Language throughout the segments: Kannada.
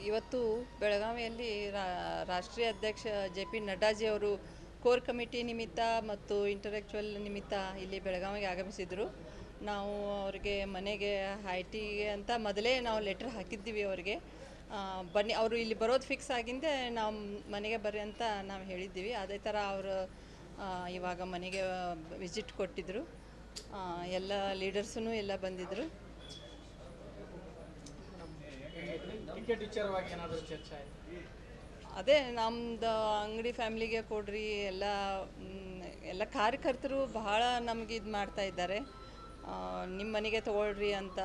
ಇವತ್ತು ಬೆಳಗಾವಿಯಲ್ಲಿ ರಾಷ್ಟ್ರೀಯ ಅಧ್ಯಕ್ಷ ಜೆ.ಪಿ. ನಡ್ಡಾಜಿ ಅವರು ಕೋರ್ ಕಮಿಟಿ ನಿಮಿತ್ತ ಮತ್ತು ಇಂಟಲೆಕ್ಚುವಲ್ ನಿಮಿತ್ತ ಇಲ್ಲಿ ಬೆಳಗಾವಿಗೆ ಆಗಮಿಸಿದರು. ನಾವು ಅವರಿಗೆ ಮನೆಗೆ ಐಟಿಗೆ ಅಂತ ಮೊದಲೇ ನಾವು ಲೆಟ್ರ್ ಹಾಕಿದ್ದೀವಿ ಅವರಿಗೆ. ಬನ್ನಿ, ಅವರು ಇಲ್ಲಿ ಬರೋದು ಫಿಕ್ಸ್ ಆಗಿಂದೆ ನಾವು ಮನೆಗೆ ಬರ್ರಿ ಅಂತ ನಾವು ಹೇಳಿದ್ದೀವಿ. ಅದೇ ಥರ ಅವರು ಇವಾಗ ಮನೆಗೆ ವಿಸಿಟ್ ಕೊಟ್ಟಿದ್ದರು. ಎಲ್ಲ ಲೀಡರ್ಸೂ ಎಲ್ಲ ಬಂದಿದ್ದರು. ಟಿಕೆಟ್ ವಿಚಾರವಾಗಿ ಏನಾದರೂ ಚರ್ಚೆ ಆಯಿತು? ಅದೇ ನಮ್ಮದು ಅಂಗಡಿ ಫ್ಯಾಮ್ಲಿಗೆ ಕೊಡ್ರಿ, ಎಲ್ಲ ಕಾರ್ಯಕರ್ತರು ಬಹಳ ನಮಗೆ ಇದು ಮಾಡ್ತಾ ಇದ್ದಾರೆ. ನಿಮ್ಮ ಮನೆಗೆ ತೊಗೊಳ್ರಿ ಅಂತ,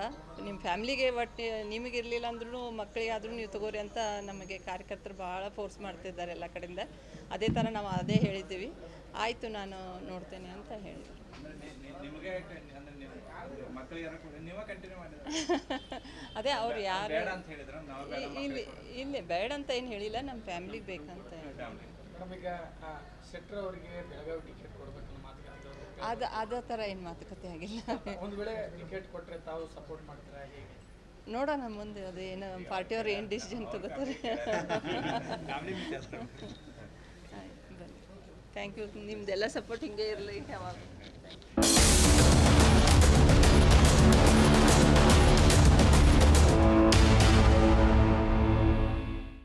ನಿಮ್ಮ ಫ್ಯಾಮ್ಲಿಗೆ ಒಟ್ಟು ನಿಮಗಿರಲಿಲ್ಲ ಅಂದ್ರೂ ಮಕ್ಕಳಿಗಾದ್ರೂ ನೀವು ತೊಗೋರಿ ಅಂತ ನಮಗೆ ಕಾರ್ಯಕರ್ತರು ಭಾಳ ಫೋರ್ಸ್ ಮಾಡ್ತಿದ್ದಾರೆ ಎಲ್ಲ ಕಡೆಯಿಂದ. ಅದೇ ಥರ ನಾವು ಅದೇ ಹೇಳಿದ್ದೀವಿ. ಆಯಿತು, ನಾನು ನೋಡ್ತೇನೆ ಅಂತ ಹೇಳಿದ್ರು. ಅದೇ ಅವ್ರು ಯಾರು ಇಲ್ಲಿ ಬೇಡ ಅಂತ ಏನು ಹೇಳಿಲ್ಲ, ನಮ್ಮ ಫ್ಯಾಮ್ಲಿಗೆ ಬೇಕಂತ ಅದೇ ಥರ ಏನು ಮಾತುಕತೆ ಆಗಿಲ್ಲ. ನೋಡೋಣ ಮುಂದೆ ಅದು ಏನು ಪಾರ್ಟಿಯವ್ರು ಏನು ಡಿಸಿಷನ್ ತಗೋತಾರೆ. ಥ್ಯಾಂಕ್ ಯು, ನಿಮ್ದೆಲ್ಲ ಸಪೋರ್ಟ್ ಹಿಂಗೆ ಇರಲಿ ಯಾವಾಗ.